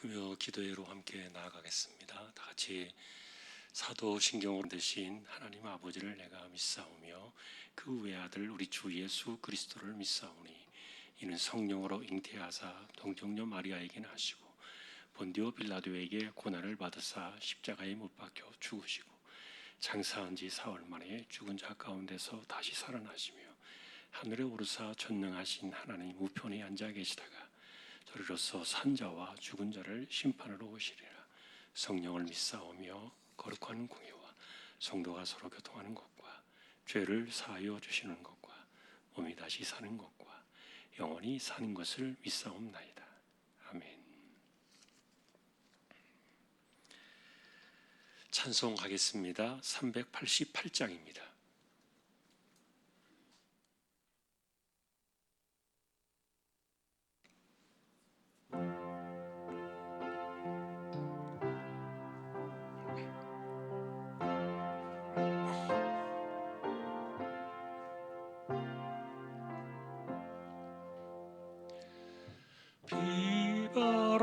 금요 기도회로 함께 나아가겠습니다. 다 같이 사도신경으로 되신 하나님 아버지를 내가 믿사오며 그 외아들 우리 주 예수 그리스도를 믿사오니 이는 성령으로 잉태하사 동정녀 마리아에게는 하시고 본디오 빌라도에게 고난을 받으사 십자가에 못 박혀 죽으시고 장사한 지 사흘 만에 죽은 자 가운데서 다시 살아나시며 하늘에 오르사 전능하신 하나님 우편에 앉아 계시다가 저리로서 산자와 죽은 자를 심판하러 오시리라. 성령을 믿사오며 거룩한 공예와 성도가 서로 교통하는 것과 죄를 사하여 주시는 것과 몸이 다시 사는 것과 영원히 사는 것을 믿사옵나이다. 아멘. 찬송하겠습니다. 388장입니다.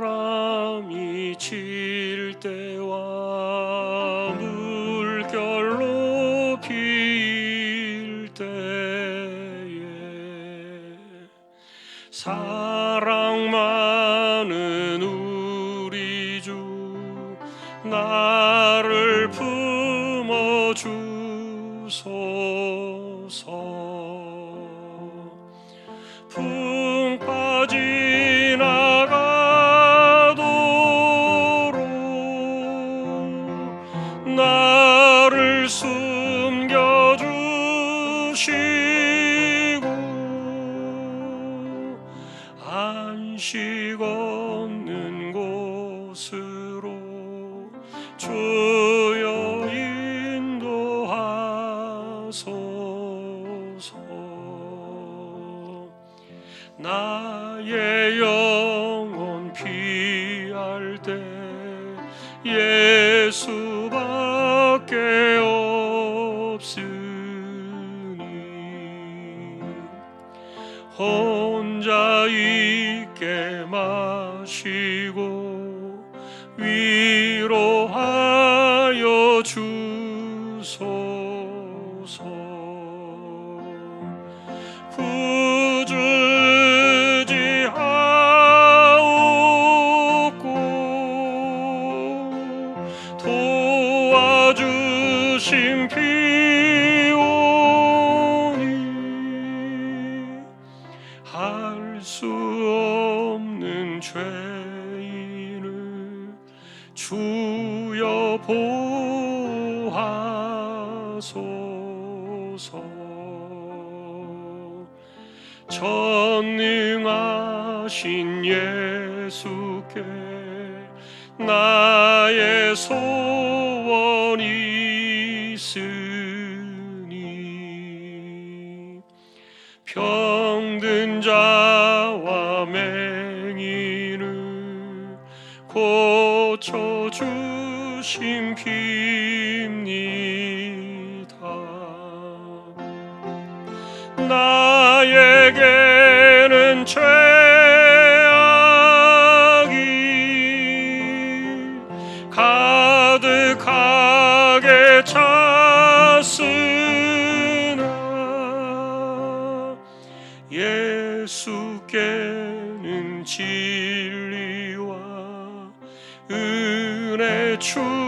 비바람이 칠 때와 물결로 필 때에 사랑 많은 우리 주 나를 품어주소서. 풍 빠진 나를 숨겨주시고 안식 없는 곳으로 주여 인도하소서. 나의 영혼 피할 때 예수밖에 없으니 혼자 있게 마시고 위로하여 주소서. 부주지 도와주심 피오니 할 수 없는 죄인을 주여 보하소서. 전능하신 예수께 나의 소원이 있으니 병든 자와 맹인을 고쳐주심 빕니다. 나에게는 가득하게 찼으나 예수께는 진리와 은혜 충만하도다.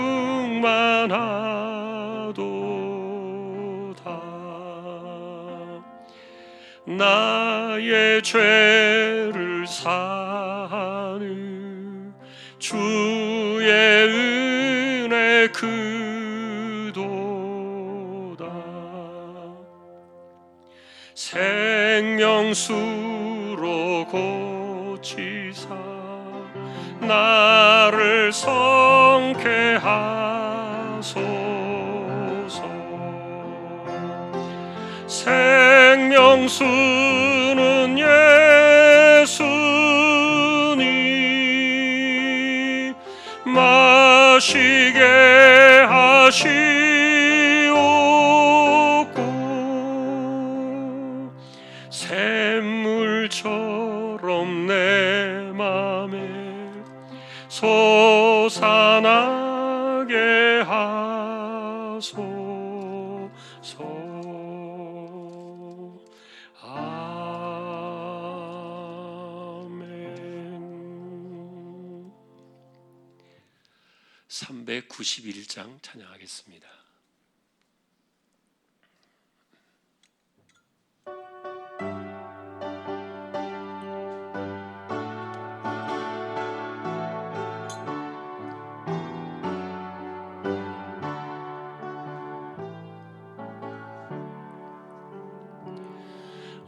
나의 죄를 사하는 주의 은혜 그도다. 생명수로 고치사 나를 성케 하소서. 생명수는 예수님 마시게 하시옵고 샘물처럼 내 맘에 솟아나게 하소서. 아멘. 391장 찬양하겠습니다.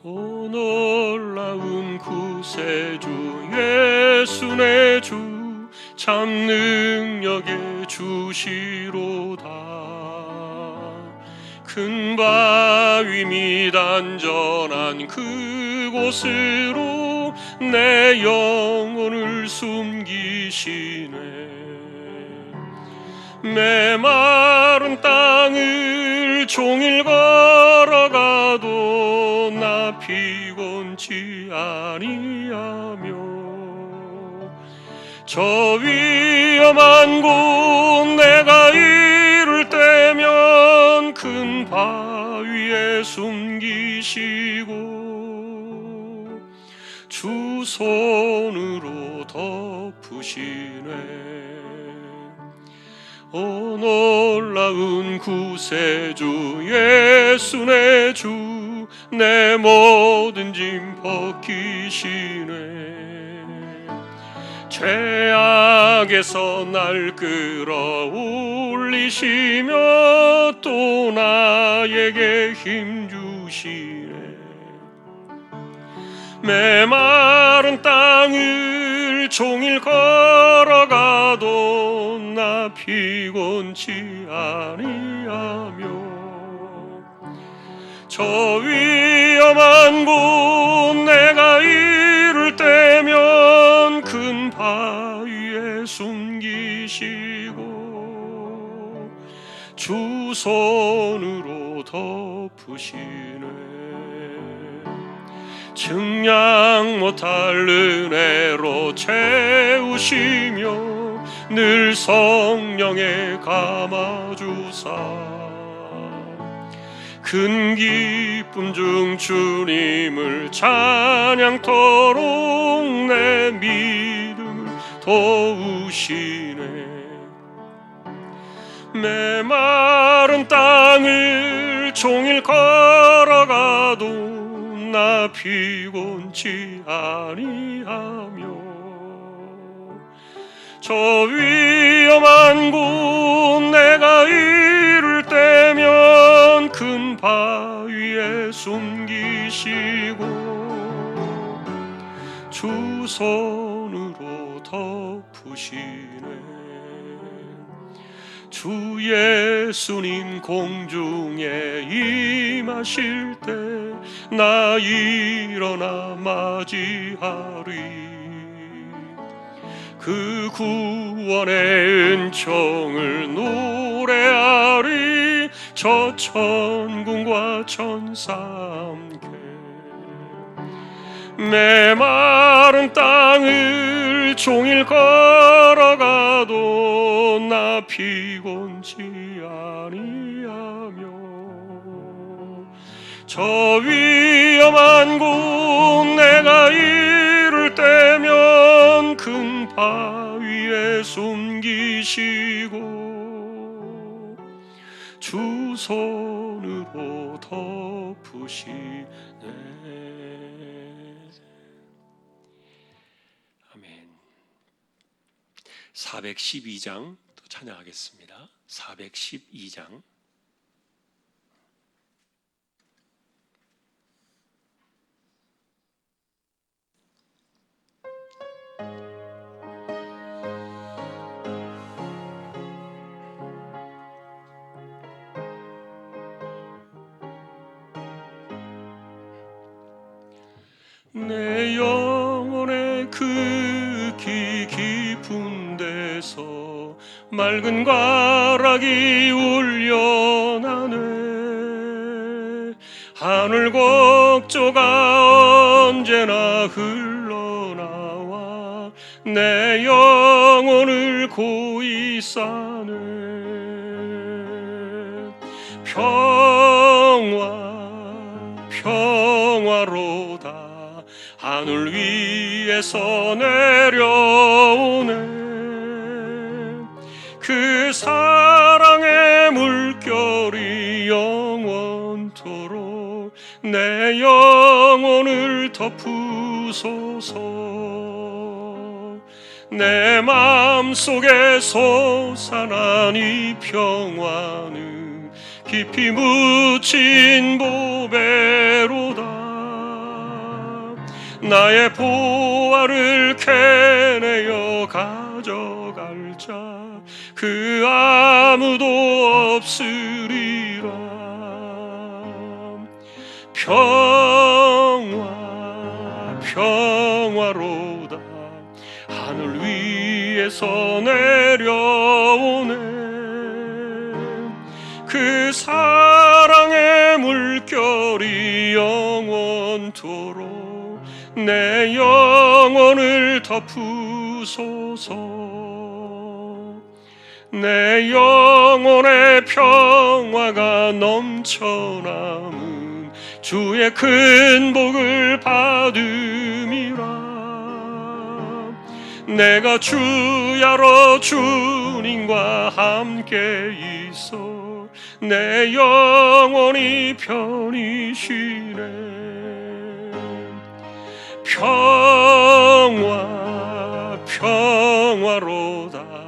오 놀라운 구세주 예수 내 주 참 능력의 주시로다. 큰 바위 및 안전한 그곳으로 내 영혼을 숨기시네. 메마른 땅을 종일 걸어가도 나 피곤치 아니하며 저 위험한 곳 내가 이를 때면 큰 바위에 숨기시고 주 손으로 덮으시네. 오 놀라운 구세주 예수 내 주 내 모든 짐 벗기시네. 죄악에서 날 끌어올리시며 또 나에게 힘 주시네. 메마른 땅을 종일 걸어가도 나 피곤치 아니하며 저 위험한 곳 내가 이를 때면 큰 바위에 숨기시고 주 손으로 덮으시네. 증량 못할 은혜로 채우시며 늘 성령에 감아주사 큰 기쁨 중 주님을 찬양토록 내 믿음을 도우시네. 메마른 땅을 종일 걸어가도 나 피곤치 아니하며 저 위험한 곳 내가 이를 때면 큰 바위에 숨기시고 주 손으로 덮으시네. 주 예수님 공중에 임하실 때 나 일어나 맞이하리. 그 구원의 은총을 노래하리. 저 천군과 천사 함께 메마른 땅을 종일 걸어가도 나 피곤치 아니하며 저 위험한 곳 내가 이를 때면 큰 바위에 숨기시고 주 손으로 덮으시네. 아멘. 412장 또 찬양하겠습니다. 412장. 내 영혼의 극히 깊은 데서 맑은 가락이 울려나네. 하늘 곡조가 언제나 흘러나와 내 영혼을 고이 싸네. 평화로다 하늘 위에서 내려오네. 그 사랑의 물결이 영원토록 내 영혼을 덮으소서. 내 마음속에 솟아난 이 평화는 깊이 묻힌 보배로다. 나의 보화를 캐내어 가져갈 자 그 아무도 없으리라. 평화로다 하늘 위에서 내려오네. 그 사랑의 물결이 영원토록 내 영혼을 덮으소서. 내 영혼의 평화가 넘쳐남은 주의 큰 복을 받음이라. 내가 주야로 주님과 함께 있어 내 영혼이 편히 쉬네. 평화로다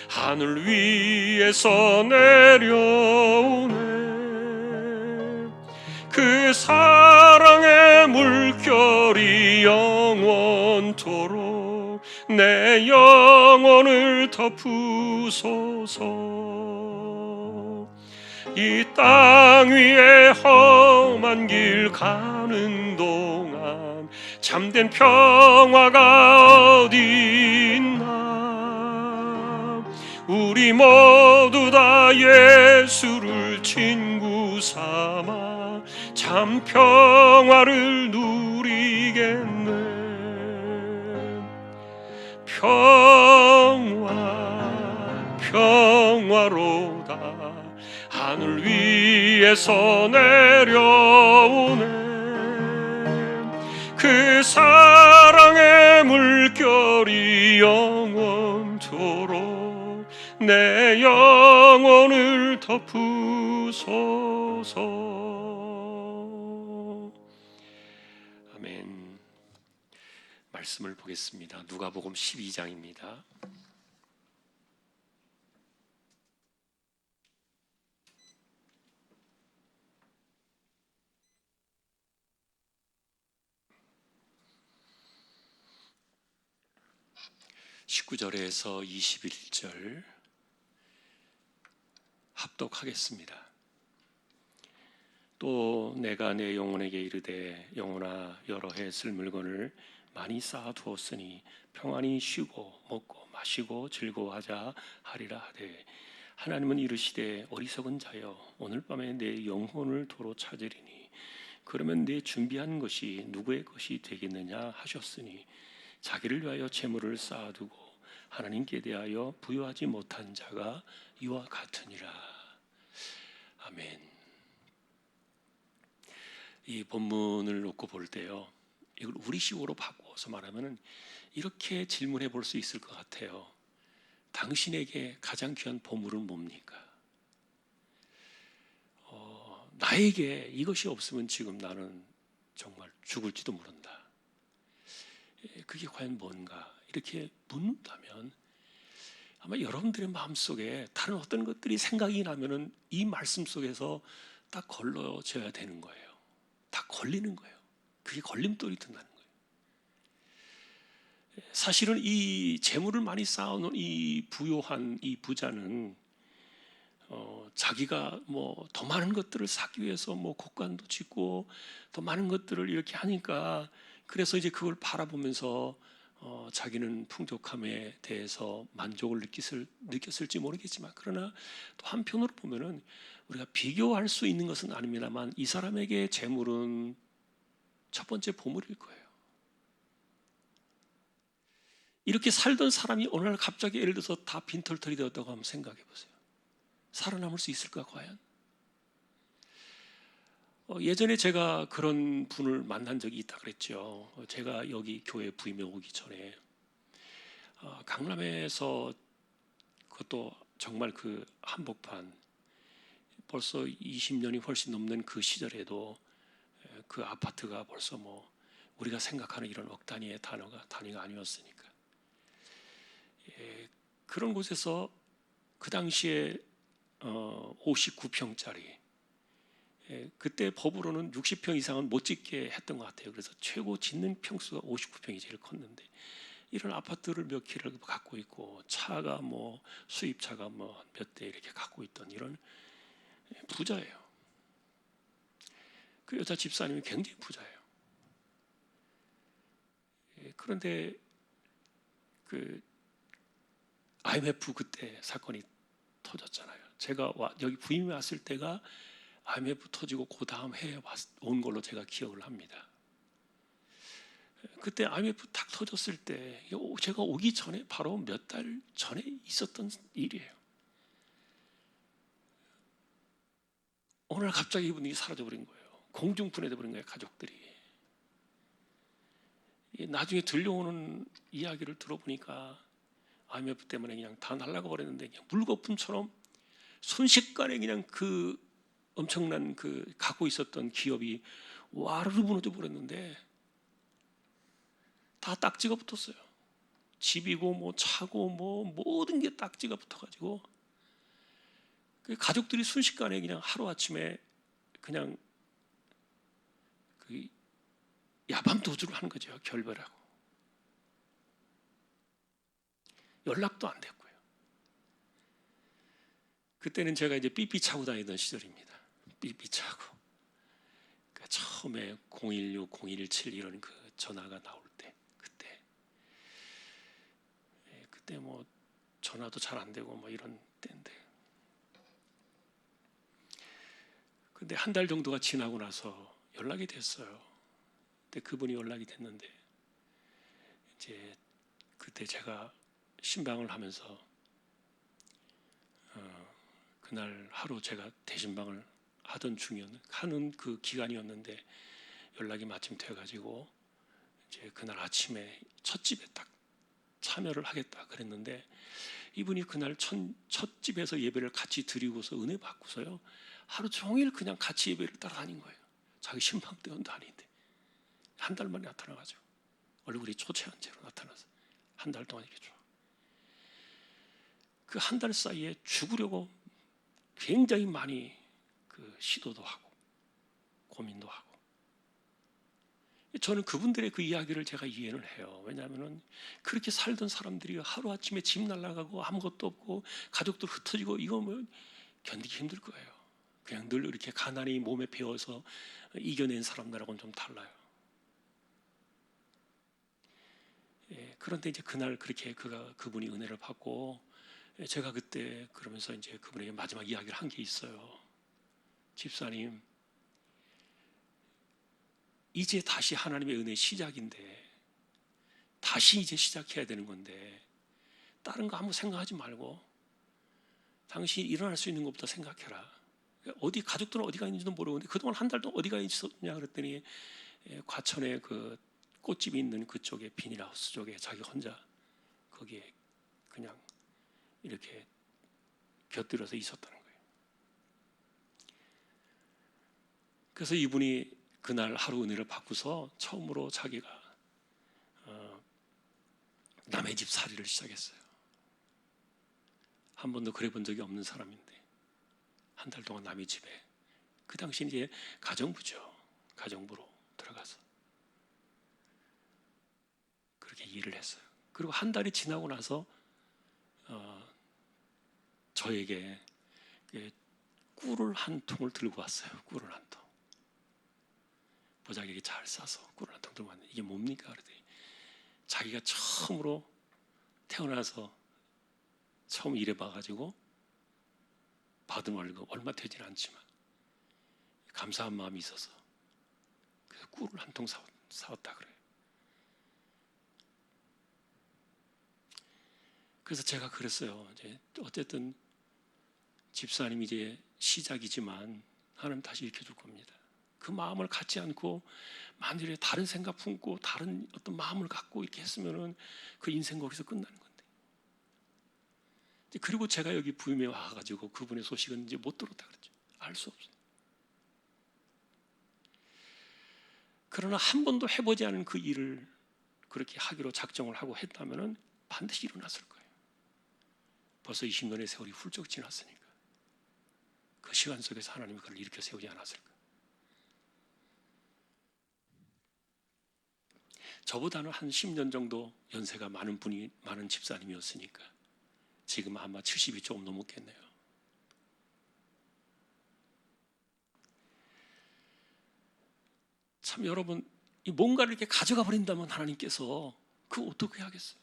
하늘 위에서 내려오네. 그 사랑의 물결이 영원토록 내 영혼을 덮으소서. 이 땅 위에 험한 길 가는 동안 참된 평화가 어디 있나. 우리 모두 다 예수를 친구 삼아 참 평화를 누리겠네. 평화로다 하늘 위에서 내려오네. 그 사랑의 물결이 영원토록 내 영혼을 덮으소서. 아멘. 말씀을 보겠습니다. 누가복음 12장입니다. (19절에서) (21절) 합독하겠습니다. 또 내가 내 영혼에게 이르되 영혼아 여러 해 쓸 물건을 많이 쌓아두었으니 평안히 쉬고 먹고 마시고 즐거워하자 하리라 하되 하나님은 이르시되 어리석은 자여 오늘 밤에 내 영혼을 도로 찾으리니 그러면 내 준비한 것이 누구의 것이 되겠느냐 하셨으니 자기를 위하여 재물을 쌓아두고 하나님께 대하여 부여하지 못한 자가 이와 같으니라. 아멘. 이 본문을 놓고 볼 때요, 이걸 우리식으로 바꿔서 말하면 이렇게 질문해 볼 수 있을 것 같아요. 당신에게 가장 귀한 보물은 뭡니까? 나에게 이것이 없으면 지금 나는 정말 죽을지도 모른다. 그게 과연 뭔가? 이렇게 묻는다면 아마 여러분들의 마음속에 다른 어떤 것들이 생각이 나면은 이 말씀 속에서 딱 걸러져야 되는 거예요. 다 걸리는 거예요. 그게 걸림돌이 된다는 거예요. 사실은 이 재물을 많이 쌓아놓은 이 부요한 이 부자는 자기가 뭐 더 많은 것들을 쌓기 위해서 뭐 곡관도 짓고 더 많은 것들을 이렇게 하니까 그래서 이제 그걸 바라보면서 자기는 풍족함에 대해서 만족을 느꼈을지 모르겠지만 그러나 또 한편으로 보면은 우리가 비교할 수 있는 것은 아닙니다만 이 사람에게 재물은 첫 번째 보물일 거예요. 이렇게 살던 사람이 어느 날 갑자기 예를 들어서 다 빈털털이 되었다고 한번 생각해 보세요. 살아남을 수 있을까 과연? 예전에 제가 그런 분을 만난 적이 있다 그랬죠. 제가 여기 교회 부임해 오기 전에 강남에서 그것도 정말 그 한복판 벌써 20년이 훨씬 넘는 그 시절에도 그 아파트가 벌써 뭐 우리가 생각하는 이런 억 단위의 단위가 아니었으니까 그런 곳에서 그 당시에 59평짜리 그때 법으로는 60평 이상은 못 짓게 했던 것 같아요. 그래서 최고 짓는 평수가 59평이 제일 컸는데 이런 아파트를 몇 개를 갖고 있고 차가 뭐 수입차가 뭐 몇 대 이렇게 갖고 있던 이런 부자예요. 그 여자 집사님이 굉장히 부자예요. 그런데 그 IMF 그때 사건이 터졌잖아요. 제가 여기 부임해 왔을 때가 IMF 터지고 그 다음 해에 온 걸로 제가 기억을 합니다. 그때 IMF 탁 터졌을 때 제가 오기 전에 바로 몇 달 전에 있었던 일이에요. 어느 날 갑자기 이분이 사라져버린 거예요. 공중분해돼버린 거예요. 가족들이. 나중에 들려오는 이야기를 들어보니까 IMF 때문에 그냥 다 날아가 버렸는데 그냥 물거품처럼 순식간에 그냥 그 엄청난 그 갖고 있었던 기업이 와르르 무너져 버렸는데 다 딱지가 붙었어요. 집이고 뭐 차고 뭐 모든 게 딱지가 붙어가지고 그 가족들이 순식간에 그냥 하루 아침에 그냥 그 야밤 도주를 하는 거죠. 결별하고 연락도 안 됐고요. 그때는 제가 이제 삐삐 차고 다니던 시절입니다. 삐삐 차고 그러니까 처음에 016, 017 이런 그 전화가 나올 때 그때 뭐 전화도 잘 안 되고 뭐 이런 때인데 근데 한 달 정도가 지나고 나서 연락이 됐어요. 근데 그분이 연락이 됐는데 이제 그때 제가 신방을 하면서 그날 하루 제가 대신방을 하는 그 기간이었는데 연락이 마침 돼가지고 이제 그날 아침에 첫 집에 딱 참여를 하겠다 그랬는데 이분이 그날 첫 집에서 예배를 같이 드리고서 은혜 받고서요 하루 종일 그냥 같이 예배를 따라다닌 거예요. 자기 신방 때문도 아닌데 한 달 만에 나타나가지고 얼굴이 초췌한 채로 나타나서 한 달 동안 이렇게 쭉 그 한 달 사이에 죽으려고 굉장히 많이 그 시도도 하고 고민도 하고 저는 그분들의 그 이야기를 제가 이해를 해요. 왜냐하면 그렇게 살던 사람들이 하루아침에 집 날아가고 아무것도 없고 가족들 흩어지고 이거 뭐 견디기 힘들 거예요. 그냥 늘 이렇게 가난이 몸에 배어서 이겨낸 사람들하고는 좀 달라요. 그런데 이제 그날 그렇게 그분이 은혜를 받고 제가 그때 그러면서 이제 그분에게 마지막 이야기를 한 게 있어요. 집사님, 이제 다시 하나님의 은혜의 시작인데 다시 이제 시작해야 되는 건데 다른 거 아무 생각하지 말고 당신이 일어날 수 있는 것부터 생각해라. 어디 가족들은 어디가 있는지도 모르는데 그동안 한 달 동안 어디가 있었냐 그랬더니 과천에 그 꽃집이 있는 그쪽에 비닐하우스 쪽에 자기 혼자 거기에 그냥 이렇게 곁들여서 있었다는 거예요. 그래서 이분이 그날 하루 은혜를 받고서 처음으로 자기가 남의 집 살이를 시작했어요. 한 번도 그래 본 적이 없는 사람인데 한 달 동안 남의 집에 그 당시 이제 가정부죠. 가정부로 들어가서 그렇게 일을 했어요. 그리고 한 달이 지나고 나서 저에게 꿀을 한 통을 들고 왔어요. 꿀을 한 통. 보자기에 잘 싸서 꿀을 한 통 들고 왔는데 이게 뭡니까? 그랬더니 자기가 처음으로 태어나서 처음 일해봐가지고 받은 월급 얼마 되지는 않지만 감사한 마음이 있어서 그래서 꿀을 한 통 사왔다 그래요. 그래서 제가 그랬어요. 이제 어쨌든 집사님이 이제 시작이지만 하나님 다시 일으켜줄 겁니다. 그 마음을 갖지 않고 만일에 다른 생각 품고 다른 어떤 마음을 갖고 이렇게 했으면은 그 인생 거기서 끝나는 건데. 그리고 제가 여기 부임에 와가지고 그분의 소식은 이제 못 들었다 그랬죠. 알 수 없어요. 그러나 한 번도 해보지 않은 그 일을 그렇게 하기로 작정을 하고 했다면은 반드시 일어났을 거예요. 벌써 20년의 세월이 훌쩍 지났으니까 그 시간 속에서 하나님이 그를 일으켜 세우지 않았을까. 저보다는 한 10년 정도 연세가 많은 집사님이었으니까 지금 아마 70이 조금 넘었겠네요. 참 여러분, 이 뭔가를 이렇게 가져가 버린다면 하나님께서 그거 어떻게 하겠어요?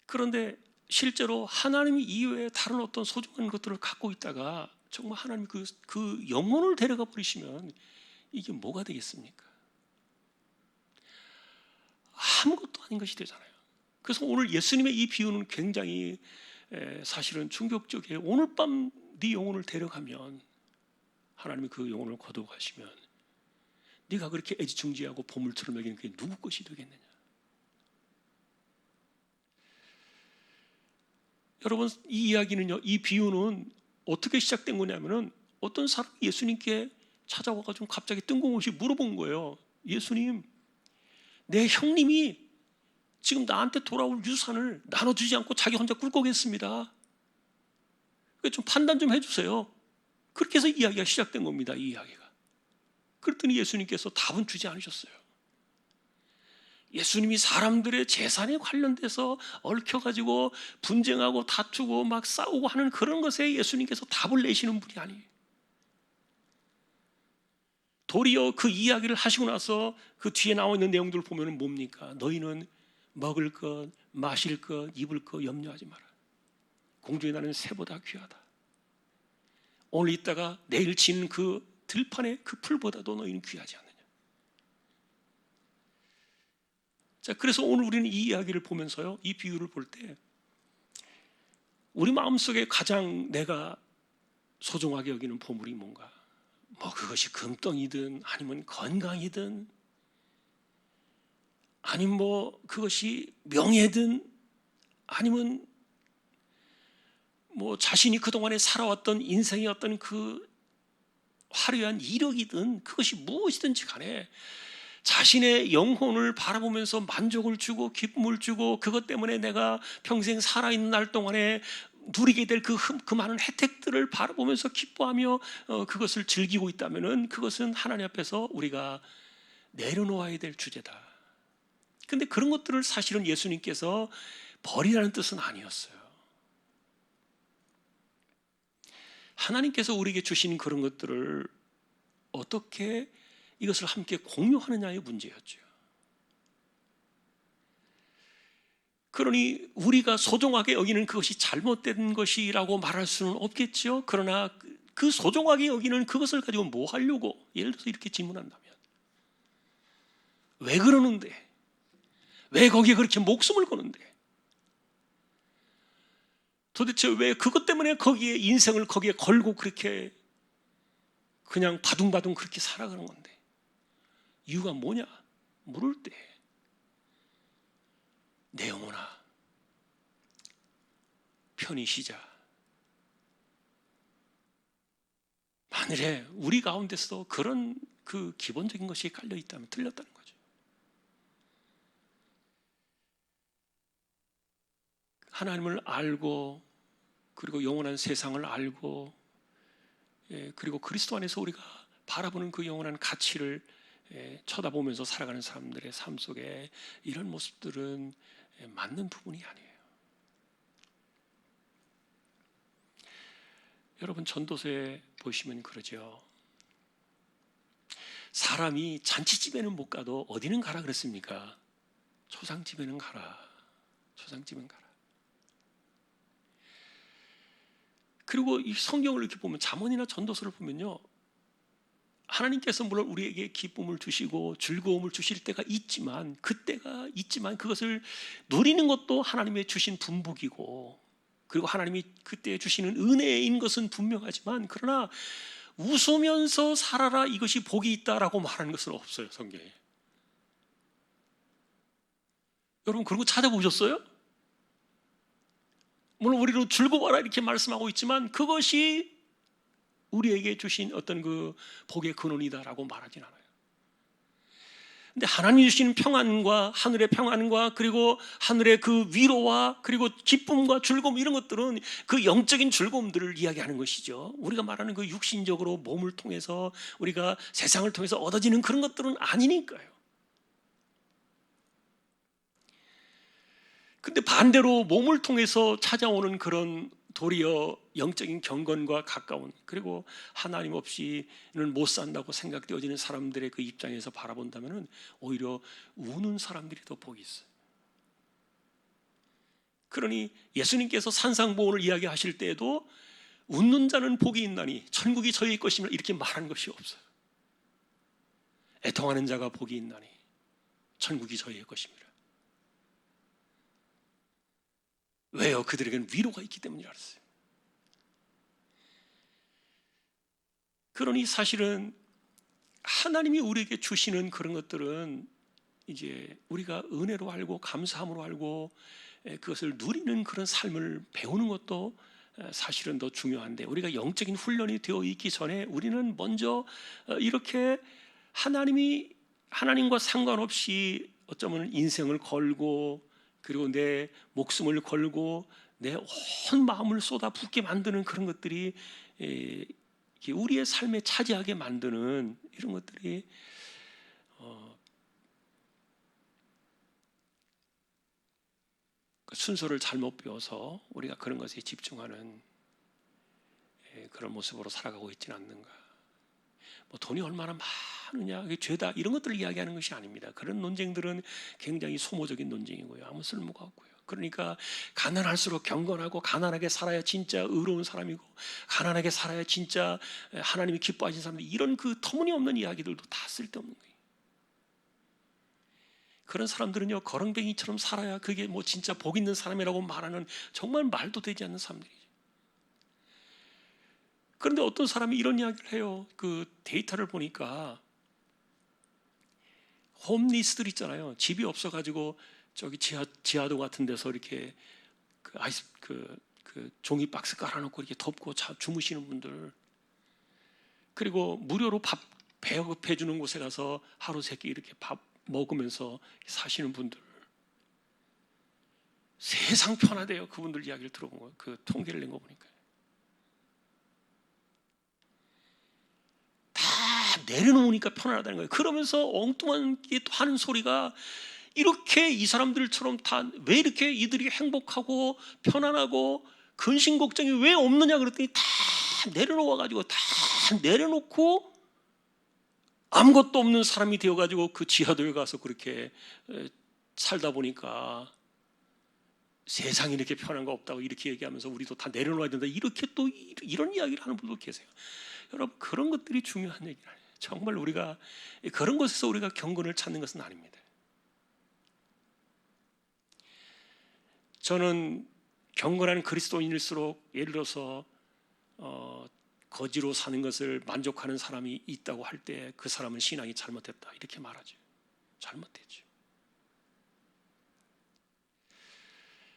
그런데 실제로 하나님 이외에 다른 어떤 소중한 것들을 갖고 있다가 정말 하나님이 그 영혼을 데려가 버리시면 이게 뭐가 되겠습니까? 아무것도 아닌 것이 되잖아요. 그래서 오늘 예수님의 이 비유는 굉장히 사실은 충격적이에요. 오늘 밤 네 영혼을 데려가면 하나님이 그 영혼을 거두어가시면 네가 그렇게 애지중지하고 보물처럼 여기는 그게 누구 것이 되겠느냐. 여러분, 이 이야기는요, 이 비유는 어떻게 시작된 거냐면은 어떤 사람이 예수님께 찾아와가지고 갑자기 뜬금없이 물어본 거예요. 예수님, 내 형님이 지금 나한테 돌아올 유산을 나눠주지 않고 자기 혼자 꿀꺽했습니다. 좀 판단 좀 해주세요. 그렇게 해서 이야기가 시작된 겁니다. 이 이야기가. 그랬더니 예수님께서 답은 주지 않으셨어요. 예수님이 사람들의 재산에 관련돼서 얽혀가지고 분쟁하고 다투고 막 싸우고 하는 그런 것에 예수님께서 답을 내시는 분이 아니에요. 도리어 그 이야기를 하시고 나서 그 뒤에 나와 있는 내용들을 보면 뭡니까? 너희는 먹을 것, 마실 것, 입을 것 염려하지 마라. 공중에 나는 새보다 귀하다. 오늘 있다가 내일 지는 그 들판의 그 풀보다도 너희는 귀하지 않느냐. 자, 그래서 오늘 우리는 이 이야기를 보면서요, 이 비유를 볼 때 우리 마음속에 가장 내가 소중하게 여기는 보물이 뭔가? 뭐 그것이 금덩이든 아니면 건강이든 아니면 뭐 그것이 명예든 아니면 뭐 자신이 그동안에 살아왔던 인생의 어떤 그 화려한 이력이든 그것이 무엇이든지 간에 자신의 영혼을 바라보면서 만족을 주고 기쁨을 주고 그것 때문에 내가 평생 살아있는 날 동안에 누리게 될 그 많은 혜택들을 바라보면서 기뻐하며 그것을 즐기고 있다면 그것은 하나님 앞에서 우리가 내려놓아야 될 주제다. 근데 그런 것들을 사실은 예수님께서 버리라는 뜻은 아니었어요. 하나님께서 우리에게 주신 그런 것들을 어떻게 이것을 함께 공유하느냐의 문제였죠. 그러니 우리가 소중하게 여기는 그것이 잘못된 것이라고 말할 수는 없겠죠. 그러나 그 소중하게 여기는 그것을 가지고 뭐 하려고? 예를 들어서 이렇게 질문한다면 왜 그러는데? 왜 거기에 그렇게 목숨을 거는데? 도대체 왜 그것 때문에 거기에 인생을 거기에 걸고 그렇게 그냥 바둥바둥 그렇게 살아가는 건데? 이유가 뭐냐? 물을 때 내 영혼아 편히 쉬자. 만일에 우리 가운데서 그런 그 기본적인 것이 깔려 있다면 틀렸다는 거죠. 하나님을 알고 그리고 영원한 세상을 알고 그리고 그리스도 안에서 우리가 바라보는 그 영원한 가치를 쳐다보면서 살아가는 사람들의 삶 속에 이런 모습들은 맞는 부분이 아니에요. 여러분 전도서에 보시면 그러죠. 사람이 잔치집에는 못 가도 어디는 가라 그랬습니까? 초상집에는 가라. 초상집은 가라. 그리고 이 성경을 이렇게 보면 잠언이나 전도서를 보면요, 하나님께서 물론 우리에게 기쁨을 주시고 즐거움을 주실 때가 있지만, 그때가 있지만 그것을 누리는 것도 하나님의 주신 분복이고, 그리고 하나님이 그때 주시는 은혜인 것은 분명하지만, 그러나 웃으면서 살아라 이것이 복이 있다라고 말하는 것은 없어요, 성경에. 여러분 그런 거 찾아보셨어요? 물론 우리로 즐거워라 이렇게 말씀하고 있지만 그것이 우리에게 주신 어떤 그 복의 근원이다라고 말하진 않아요. 근데 하나님이 주시는 평안과 하늘의 평안과 그리고 하늘의 그 위로와 그리고 기쁨과 즐거움, 이런 것들은 그 영적인 즐거움들을 이야기하는 것이죠. 우리가 말하는 그 육신적으로 몸을 통해서 우리가 세상을 통해서 얻어지는 그런 것들은 아니니까요. 근데 반대로 몸을 통해서 찾아오는 그런 도리어 영적인 경건과 가까운, 그리고 하나님 없이는 못 산다고 생각되어지는 사람들의 그 입장에서 바라본다면 오히려 우는 사람들이 더 복이 있어요. 그러니 예수님께서 산상보훈을 이야기하실 때에도 웃는 자는 복이 있나니 천국이 저희 것이며 이렇게 말한 것이 없어요. 애통하는 자가 복이 있나니 천국이 저희의 것입니다. 왜요? 그들에게는 위로가 있기 때문이라 했어요. 그러니 사실은 하나님이 우리에게 주시는 그런 것들은 이제 우리가 은혜로 알고 감사함으로 알고 그것을 누리는 그런 삶을 배우는 것도 사실은 더 중요한데, 우리가 영적인 훈련이 되어 있기 전에 우리는 먼저 이렇게 하나님과 상관없이 어쩌면 인생을 걸고 그리고 내 목숨을 걸고 내 온 마음을 쏟아붓게 만드는 그런 것들이 우리의 삶에 차지하게 만드는 이런 것들이 순서를 잘못 배워서 우리가 그런 것에 집중하는 그런 모습으로 살아가고 있지는 않는가. 뭐 돈이 얼마나 많으냐, 그게 죄다, 이런 것들을 이야기하는 것이 아닙니다. 그런 논쟁들은 굉장히 소모적인 논쟁이고요, 아무 쓸모가 없고요. 그러니까 가난할수록 경건하고 가난하게 살아야 진짜 의로운 사람이고 가난하게 살아야 진짜 하나님이 기뻐하시는 사람들, 이런 그 터무니없는 이야기들도 다 쓸데없는 거예요. 그런 사람들은요, 거렁뱅이처럼 살아야 그게 뭐 진짜 복 있는 사람이라고 말하는 정말 말도 되지 않는 사람들이죠. 그런데 어떤 사람이 이런 이야기를 해요. 그 데이터를 보니까 홈리스들 있잖아요. 집이 없어가지고 저기 지하도 같은 데서 이렇게 그 종이 박스 깔아놓고 이렇게 덮고 주무시는 분들, 그리고 무료로 밥 배급해 주는 곳에 가서 하루 세 끼 이렇게 밥 먹으면서 사시는 분들, 세상 편하대요. 그분들 이야기를 들어본 거예요. 그 통계를 낸 거 보니까 다 내려놓으니까 편안하다는 거예요. 그러면서 엉뚱한 게 또 하는 소리가, 이렇게 이 사람들처럼 다 왜 이렇게 이들이 행복하고 편안하고 근심 걱정이 왜 없느냐 그랬더니 다 내려놓아가지고, 다 내려놓고 아무것도 없는 사람이 되어가지고 그 지하도에 가서 그렇게 살다 보니까 세상에 이렇게 편한 거 없다고 이렇게 얘기하면서 우리도 다 내려놓아야 된다, 이렇게 또 이런 이야기를 하는 분도 계세요. 여러분, 그런 것들이 중요한 얘기는 아니에요. 정말 우리가 그런 것에서 우리가 경건을 찾는 것은 아닙니다. 저는 경건한 그리스도인일수록, 예를 들어서 거지로 사는 것을 만족하는 사람이 있다고 할 때 그 사람은 신앙이 잘못됐다 이렇게 말하죠. 잘못됐죠.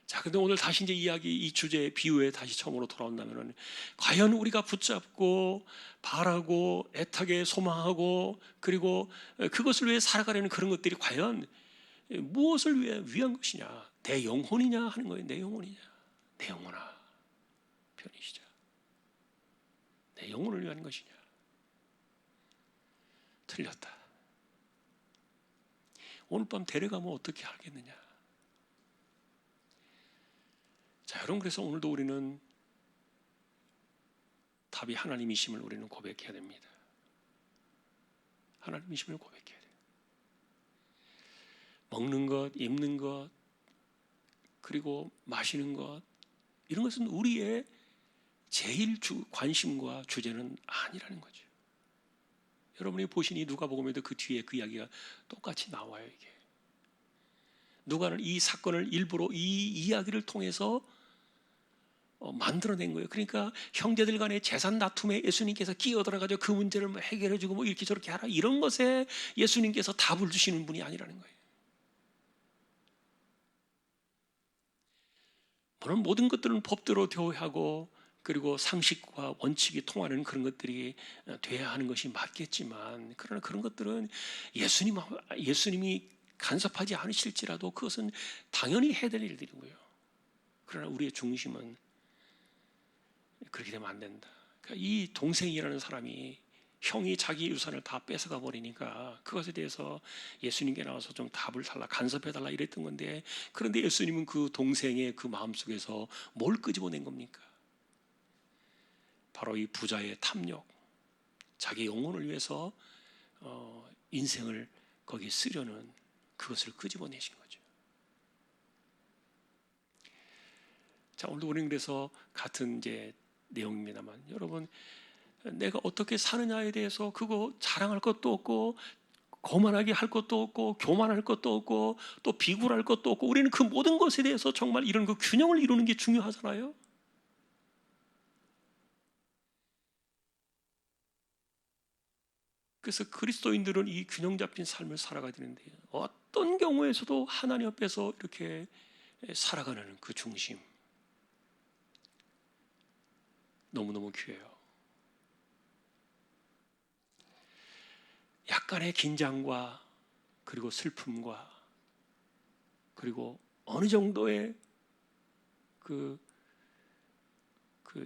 자, 근데 오늘 다시 이제 이 주제 비유에 다시 처음으로 돌아온다면은, 과연 우리가 붙잡고 바라고 애타게 소망하고 그리고 그것을 위해 살아가려는 그런 것들이 과연 무엇을 위한 것이냐? 내 영혼이냐 하는 거예요. 내 영혼이냐? 내 영혼아, 편히 쉬자. 내 영혼을 위한 것이냐? 틀렸다. 오늘 밤 데려가면 어떻게 하겠느냐? 자, 여러분, 그래서 오늘도 우리는 답이 하나님이심을 우리는 고백해야 됩니다. 하나님이심을 고백해야 돼요. 먹는 것, 입는 것, 그리고 마시는 것, 이런 것은 우리의 제일 관심과 주제는 아니라는 거죠. 여러분이 보신 이 누가복음에도 그 뒤에 그 이야기가 똑같이 나와요. 이게 누가는 이 사건을 일부러 이 이야기를 통해서 만들어낸 거예요. 그러니까 형제들 간의 재산 다툼에 예수님께서 끼어들어가지고 그 문제를 뭐 해결해주고 뭐 이렇게 저렇게 하라 이런 것에 예수님께서 답을 주시는 분이 아니라는 거예요. 물론 모든 것들은 법대로 대우하고 그리고 상식과 원칙이 통하는 그런 것들이 돼야 하는 것이 맞겠지만, 그러나 그런 것들은 예수님이 간섭하지 않으실지라도 그것은 당연히 해야 될 일들인 거예요. 그러나 우리의 중심은 그렇게 되면 안 된다. 그러니까 이 동생이라는 사람이 형이 자기 유산을 다 뺏어가 버리니까 그것에 대해서 예수님께 나와서 좀 답을 달라, 간섭해달라 이랬던 건데, 그런데 예수님은 그 동생의 그 마음속에서 뭘 끄집어낸 겁니까? 바로 이 부자의 탐욕, 자기 영혼을 위해서 인생을 거기에 쓰려는 그것을 끄집어내신 거죠. 자, 오늘도 우리는 그래서 같은 이제 내용입니다만, 여러분, 내가 어떻게 사느냐에 대해서 그거 자랑할 것도 없고 거만하게 할 것도 없고 교만할 것도 없고 또 비굴할 것도 없고, 우리는 그 모든 것에 대해서 정말 이런 그 균형을 이루는 게 중요하잖아요. 그래서 그리스도인들은 이 균형 잡힌 삶을 살아가야 되는데, 어떤 경우에서도 하나님 앞에서 이렇게 살아가는 그 중심, 너무너무 귀해요. 약간의 긴장과 그리고 슬픔과 그리고 어느 정도의 그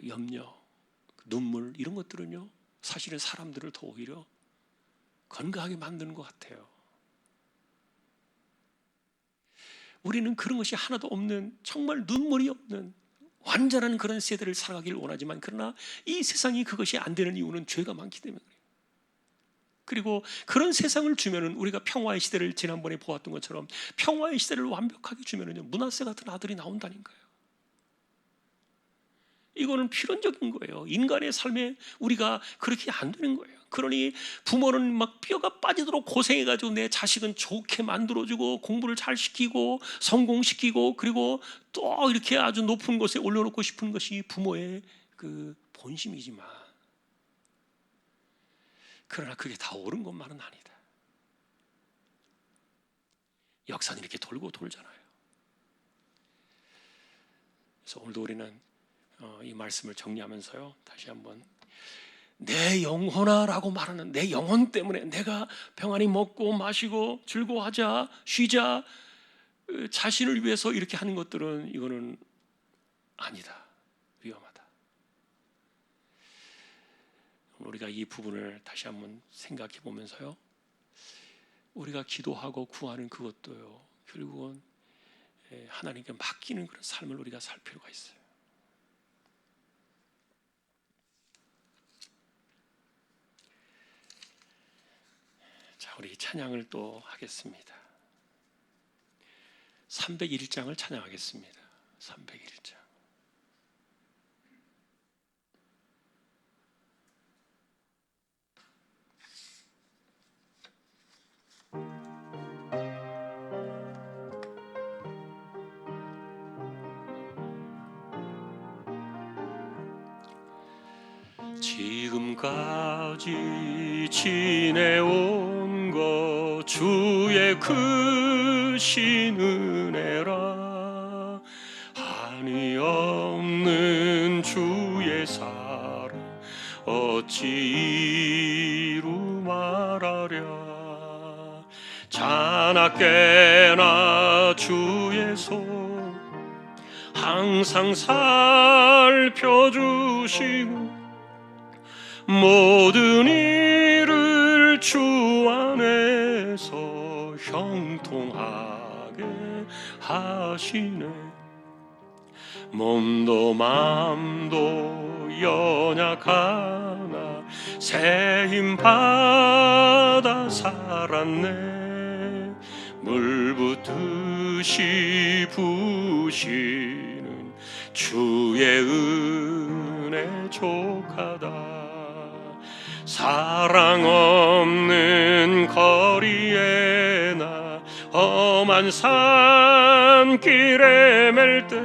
염려, 눈물, 이런 것들은요, 사실은 사람들을 더 오히려 건강하게 만드는 것 같아요. 우리는 그런 것이 하나도 없는, 정말 눈물이 없는 완전한 그런 세대를 살아가기를 원하지만, 그러나 이 세상이 그것이 안 되는 이유는 죄가 많기 때문에 그래요. 그리고 그런 세상을 주면은 우리가 평화의 시대를 지난번에 보았던 것처럼 평화의 시대를 완벽하게 주면은요, 므낫세 같은 아들이 나온다니까요. 이거는 필연적인 거예요. 인간의 삶에 우리가 그렇게 안 되는 거예요. 그러니 부모는 막 뼈가 빠지도록 고생해가지고 내 자식은 좋게 만들어주고 공부를 잘 시키고 성공시키고 그리고 또 이렇게 아주 높은 곳에 올려놓고 싶은 것이 부모의 그 본심이지만, 그러나 그게 다 옳은 것만은 아니다. 역사는 이렇게 돌고 돌잖아요. 그래서 오늘도 우리는 이 말씀을 정리하면서요, 다시 한번 내 영혼아라고 말하는 내 영혼 때문에 내가 평안히 먹고 마시고 즐거워하자, 쉬자, 자신을 위해서 이렇게 하는 것들은 이거는 아니다. 위험하다. 우리가 이 부분을 다시 한번 생각해 보면서요, 우리가 기도하고 구하는 그것도요, 결국은 하나님께 맡기는 그런 삶을 우리가 살 필요가 있어요. 자, 우리 찬양을 또 하겠습니다. 301장을 찬양하겠습니다. 301장. 지금까지 지내온 것 주의 크신 은혜라. 한이 없는 주의 사랑 어찌 이루 말하랴. 자나깨나 주의 손 항상 살펴주시고 모든 일을 주 안에서 형통하게 하시네. 몸도 맘도 연약하나 새 힘 받아 살았네. 물붓듯이 부시는 주의 은혜 족하다. 사랑 없는 거리에 나 험한 산길에 맬 때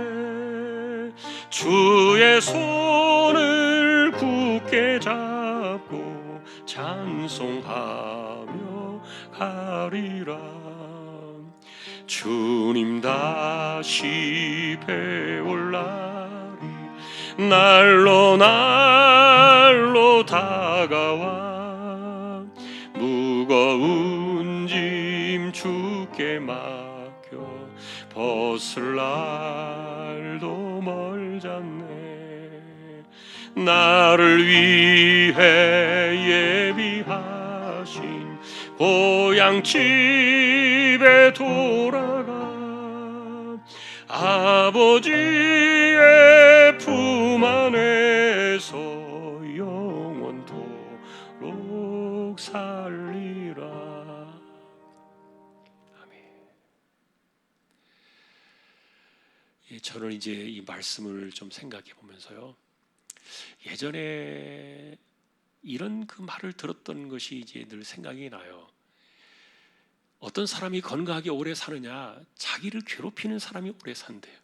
주의 손을 굳게 잡고 찬송하며 가리라. 주님 다시 배올 날이 날로 날로 다가와 무거운 짐 주께 맡겨 벗을 날도 멀잖네. 나를 위해 예비하신 고향집에 돌아가 아버지의 품 안에서 영원토록 살리라. 아멘. 저는 이제 이 말씀을 좀 생각해 보면서요, 예전에 이런 그 말을 들었던 것이 이제 늘 생각이 나요. 어떤 사람이 건강하게 오래 사느냐, 자기를 괴롭히는 사람이 오래 산대요.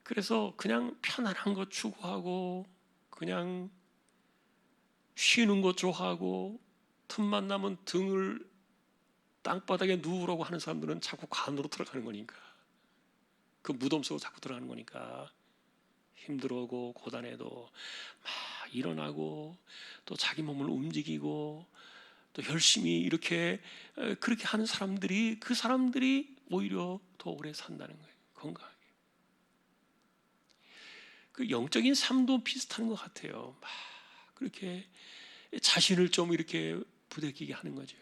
그래서 그냥 편안한 것 추구하고 그냥 쉬는 것 좋아하고 틈만 나면 등을 땅바닥에 누우라고 하는 사람들은 자꾸 관으로 들어가는 거니까, 그 무덤 속으로 자꾸 들어가는 거니까 힘들어하고 고단해도 막 일어나고 또 자기 몸을 움직이고 또 열심히 이렇게 그렇게 하는 사람들이, 그 사람들이 오히려 더 오래 산다는 거예요. 건강하게. 그 영적인 삶도 비슷한 것 같아요. 막 그렇게 자신을 좀 이렇게 부대끼게 하는 거죠.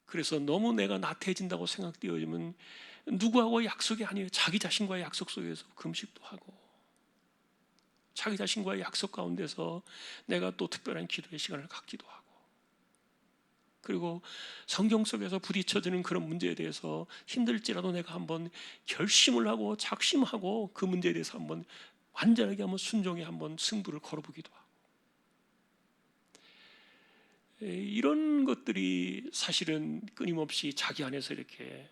그래서 너무 내가 나태해진다고 생각되어지면 누구하고 약속이 아니에요. 자기 자신과의 약속 속에서 금식도 하고 자기 자신과의 약속 가운데서 내가 또 특별한 기도의 시간을 갖기도 하고, 그리고 성경 속에서 부딪혀지는 그런 문제에 대해서 힘들지라도 내가 한번 결심을 하고 작심하고 그 문제에 대해서 한번 완전하게 한번 순종에 한번 승부를 걸어보기도 하고, 이런 것들이 사실은 끊임없이 자기 안에서 이렇게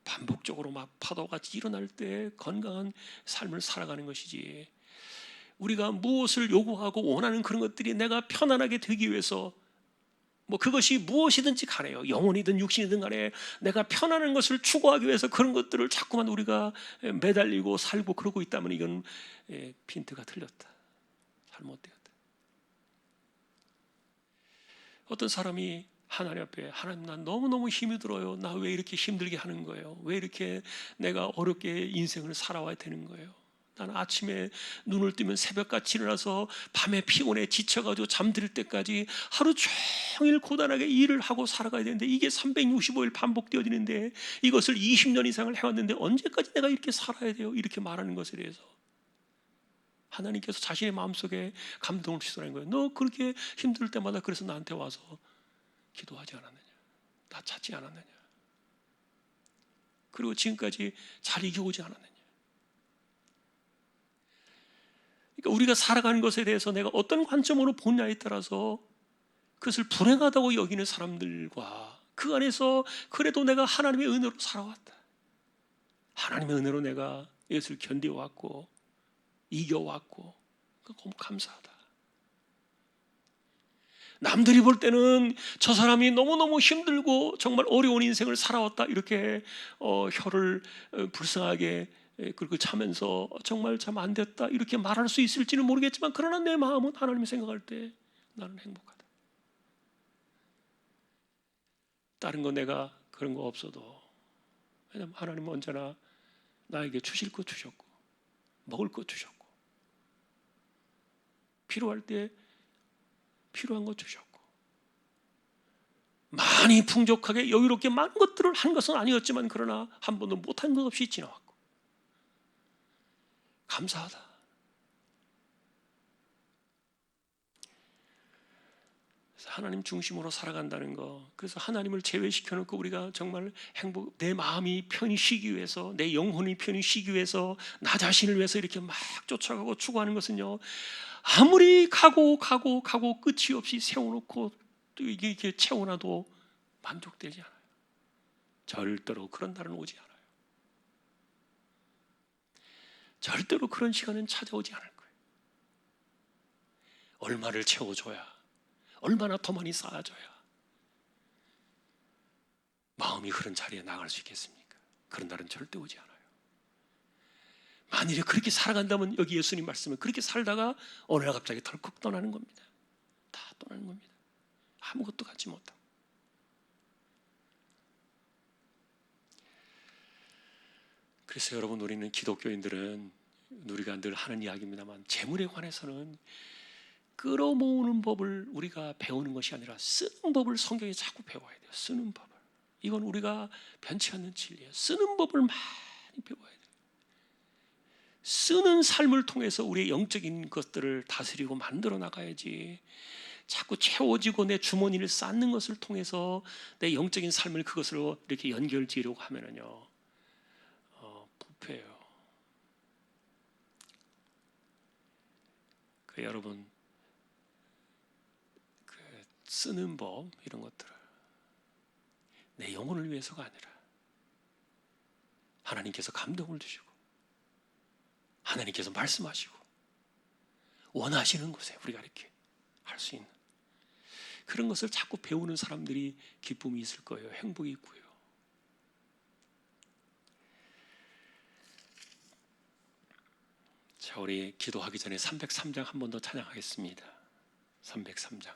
반복적으로 막 파도같이 일어날 때 건강한 삶을 살아가는 것이지, 우리가 무엇을 요구하고 원하는 그런 것들이 내가 편안하게 되기 위해서 뭐 그것이 무엇이든지 간에요, 영혼이든 육신이든 간에 내가 편안한 것을 추구하기 위해서 그런 것들을 자꾸만 우리가 매달리고 살고 그러고 있다면 이건 핀트가 틀렸다, 잘못되었다. 어떤 사람이 하나님 앞에, 하나님 난 너무너무 힘이 들어요, 나 왜 이렇게 힘들게 하는 거예요, 왜 이렇게 내가 어렵게 인생을 살아와야 되는 거예요, 나는 아침에 눈을 뜨면 새벽같이 일어나서 밤에 피곤해 지쳐가지고 잠들 때까지 하루 종일 고단하게 일을 하고 살아가야 되는데 이게 365일 반복되어지는데 이것을 20년 이상을 해왔는데 언제까지 내가 이렇게 살아야 돼요, 이렇게 말하는 것에 대해서 하나님께서 자신의 마음속에 감동을 주시더라는 거예요. 너 그렇게 힘들 때마다 그래서 나한테 와서 기도하지 않았느냐, 나 찾지 않았느냐, 그리고 지금까지 잘 이겨오지 않았느냐. 그러니까 우리가 살아가는 것에 대해서 내가 어떤 관점으로 보냐에 따라서 그것을 불행하다고 여기는 사람들과 그 안에서 그래도 내가 하나님의 은혜로 살아왔다, 하나님의 은혜로 내가 이것을 견뎌왔고 이겨왔고 너무 감사하다. 남들이 볼 때는 저 사람이 너무너무 힘들고 정말 어려운 인생을 살아왔다 이렇게 혀를 불쌍하게 그렇게 차면서 정말 참 안 됐다 이렇게 말할 수 있을지는 모르겠지만, 그러나 내 마음은 하나님이 생각할 때 나는 행복하다. 다른 거 내가 그런 거 없어도, 왜냐하면 하나님은 언제나 나에게 주실 것 주셨고 먹을 것 주셨고 필요할 때 필요한 것 주셨고 많이 풍족하게 여유롭게 많은 것들을 한 것은 아니었지만 그러나 한 번도 못한 것 없이 지나왔고 감사하다. 하나님 중심으로 살아간다는 거, 그래서 하나님을 제외시켜놓고 우리가 정말 내 마음이 편히 쉬기 위해서, 내 영혼이 편히 쉬기 위해서, 나 자신을 위해서 이렇게 막 쫓아가고 추구하는 것은요, 아무리 가고 끝이 없이 세워놓고 또 이게 채워놔도 만족되지 않아요. 절대로 그런 날은 오지 않아요. 절대로 그런 시간은 찾아오지 않을 거예요. 얼마를 채워줘야, 얼마나 더 많이 쌓아줘야 마음이 그런 자리에 나갈 수 있겠습니까? 그런 날은 절대 오지 않아요. 만일에 그렇게 살아간다면, 여기 예수님 말씀은 그렇게 살다가 어느 날 갑자기 덜컥 떠나는 겁니다. 다 떠나는 겁니다. 아무것도 갖지 못하고. 그래서 여러분, 우리는 기독교인들은, 우리가 늘 하는 이야기입니다만, 재물에 관해서는 끌어모으는 법을 우리가 배우는 것이 아니라 쓰는 법을 성경에 자꾸 배워야 돼요. 쓰는 법을. 이건 우리가 변치 않는 진리예요. 쓰는 법을 많이 배워야 돼요. 쓰는 삶을 통해서 우리의 영적인 것들을 다스리고 만들어 나가야지, 자꾸 채워지고 내 주머니를 쌓는 것을 통해서 내 영적인 삶을 그것으로 이렇게 연결지으려고 하면은요, 부패예요. 여러분, 쓰는 법, 이런 것들을 내 영혼을 위해서가 아니라 하나님께서 감동을 주시고 하나님께서 말씀하시고 원하시는 곳에 우리가 이렇게 할 수 있는 그런 것을 자꾸 배우는 사람들이 기쁨이 있을 거예요. 행복이 있고요. 자, 우리 기도하기 전에 303장 한 번 더 찬양하겠습니다. 303장.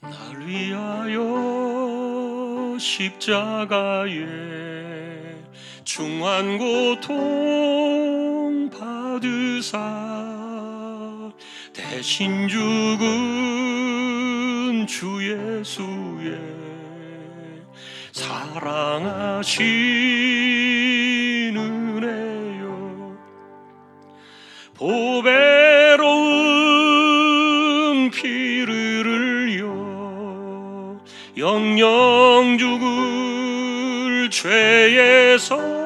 날 위하여 십자가에 중한 고통 받으사 대신 죽은 주 예수의 사랑하신 은혜요, 보배로운 피를 흘려 영영 죽을 죄에서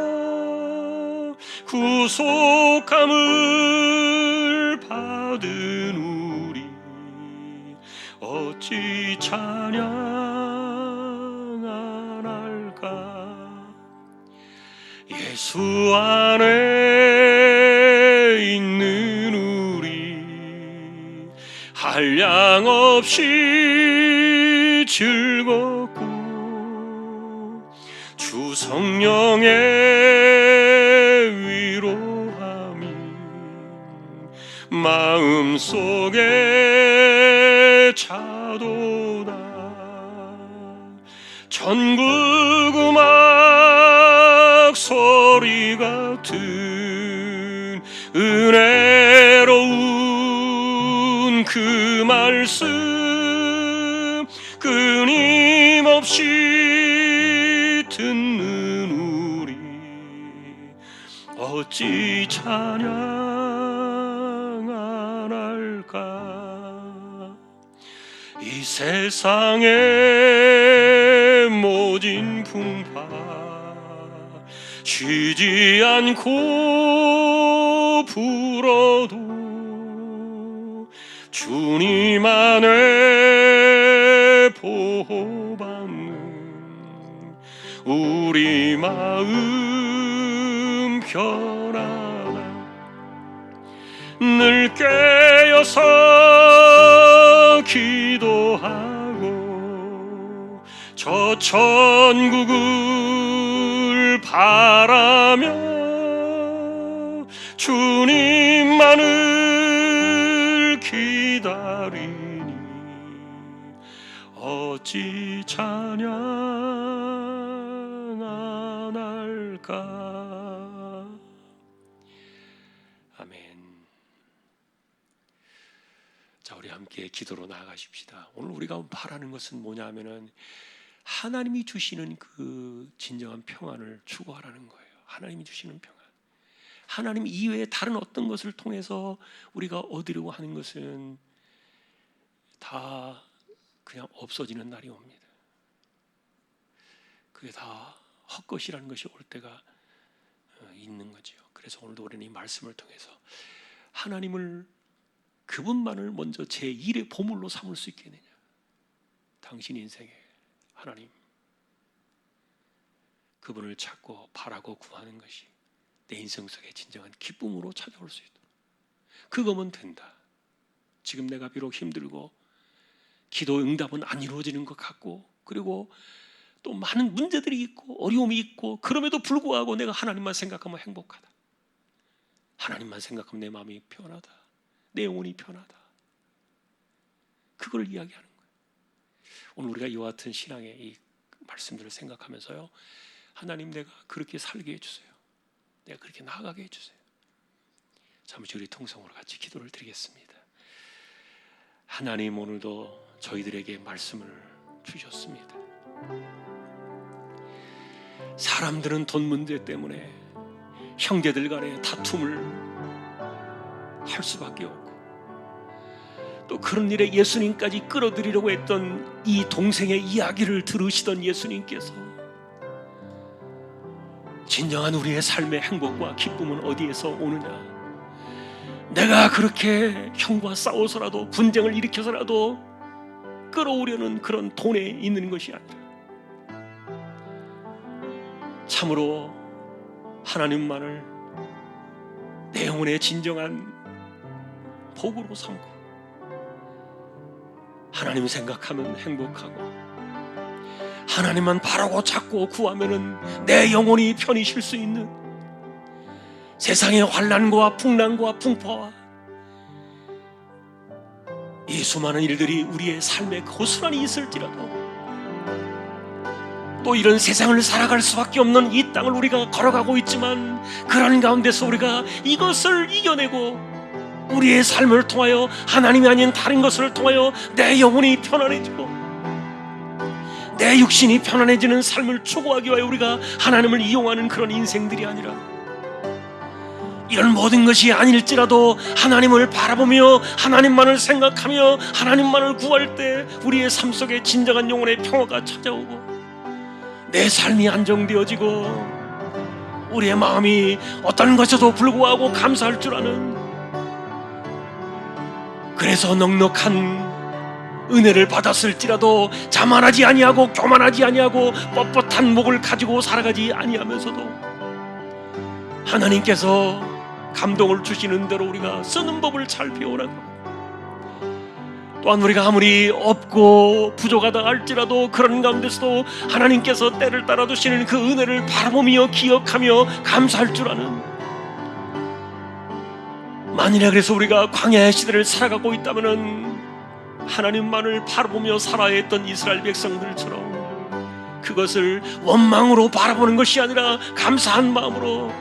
구속함을 받은 우리 어찌 찬양 안 할까. 예수 안에 있는 우리 한량없이 즐겁고 주 성령의 위로함이 마음속에 차도다. 전국 음악 소리 같은 은혜로운 그 말씀 끊임없이 듣는 우리 어찌 찬양 안 할까. 이 세상의 모진 풍파 쉬지 않고 불어도 주님 안에 보호받는 우리 마음 편안하. 늘 깨어서 기도하고 저 천국을 바라며 주님만을 기다리니 어찌 찬양 안 할까. 아멘. 자, 우리 함께 기도로 나아가십시다. 오늘 우리가 바라는 것은 뭐냐 하면은 하나님이 주시는 그 진정한 평안을 추구하라는 거예요. 하나님이 주시는 평안. 하나님 이외에 다른 어떤 것을 통해서 우리가 얻으려고 하는 것은 다 그냥 없어지는 날이 옵니다. 그게 다 헛것이라는 것이 올 때가 있는 거죠. 그래서 오늘도 우리는 이 말씀을 통해서 하나님을, 그분만을 먼저 제1의 보물로 삼을 수 있겠느냐. 당신 인생에 하나님, 그분을 찾고 바라고 구하는 것이 내 인생 속에 진정한 기쁨으로 찾아올 수 있도록, 그거면 된다. 지금 내가 비록 힘들고 기도 응답은 안 이루어지는 것 같고, 그리고 또 많은 문제들이 있고 어려움이 있고, 그럼에도 불구하고 내가 하나님만 생각하면 행복하다. 하나님만 생각하면 내 마음이 편하다. 내 영혼이 편하다. 그걸 이야기하는 거예요. 오늘 우리가 이와 같은 신앙의 이 말씀들을 생각하면서요, 하나님, 내가 그렇게 살게 해주세요. 내가 그렇게 나아가게 해주세요. 잠시 우리 통성으로 같이 기도를 드리겠습니다. 하나님, 오늘도 저희들에게 말씀을 주셨습니다. 사람들은 돈 문제 때문에 형제들 간의 다툼을 할 수밖에 없고, 또 그런 일에 예수님까지 끌어들이려고 했던 이 동생의 이야기를 들으시던 예수님께서 진정한 우리의 삶의 행복과 기쁨은 어디에서 오느냐? 내가 그렇게 형과 싸워서라도, 분쟁을 일으켜서라도 끌어오려는 그런 돈에 있는 것이 아니라, 참으로 하나님만을 내 영혼의 진정한 복으로 삼고 하나님 생각하면 행복하고, 하나님만 바라고 찾고 구하면은 내 영혼이 편히 쉴 수 있는, 세상의 환난과 풍랑과 풍파와 이 수많은 일들이 우리의 삶에 고스란히 있을지라도, 또 이런 세상을 살아갈 수밖에 없는 이 땅을 우리가 걸어가고 있지만, 그런 가운데서 우리가 이것을 이겨내고 우리의 삶을 통하여, 하나님이 아닌 다른 것을 통하여 내 영혼이 편안해지고 내 육신이 편안해지는 삶을 추구하기 위하여 우리가 하나님을 이용하는 그런 인생들이 아니라, 이런 모든 것이 아닐지라도 하나님을 바라보며 하나님만을 생각하며 하나님만을 구할 때 우리의 삶 속에 진정한 영혼의 평화가 찾아오고, 내 삶이 안정되어지고 우리의 마음이 어떤 것에도 불구하고 감사할 줄 아는, 그래서 넉넉한 은혜를 받았을지라도 자만하지 아니하고 교만하지 아니하고 뻣뻣한 목을 가지고 살아가지 아니하면서도 하나님께서 감동을 주시는 대로 우리가 쓰는 법을 잘 배우라고, 또한 우리가 아무리 없고 부족하다 할지라도 그런 가운데서도 하나님께서 때를 따라 주시는 그 은혜를 바라보며 기억하며 감사할 줄 아는, 만일에 그래서 우리가 광야의 시대를 살아가고 있다면 하나님만을 바라보며 살아야 했던 이스라엘 백성들처럼 그것을 원망으로 바라보는 것이 아니라 감사한 마음으로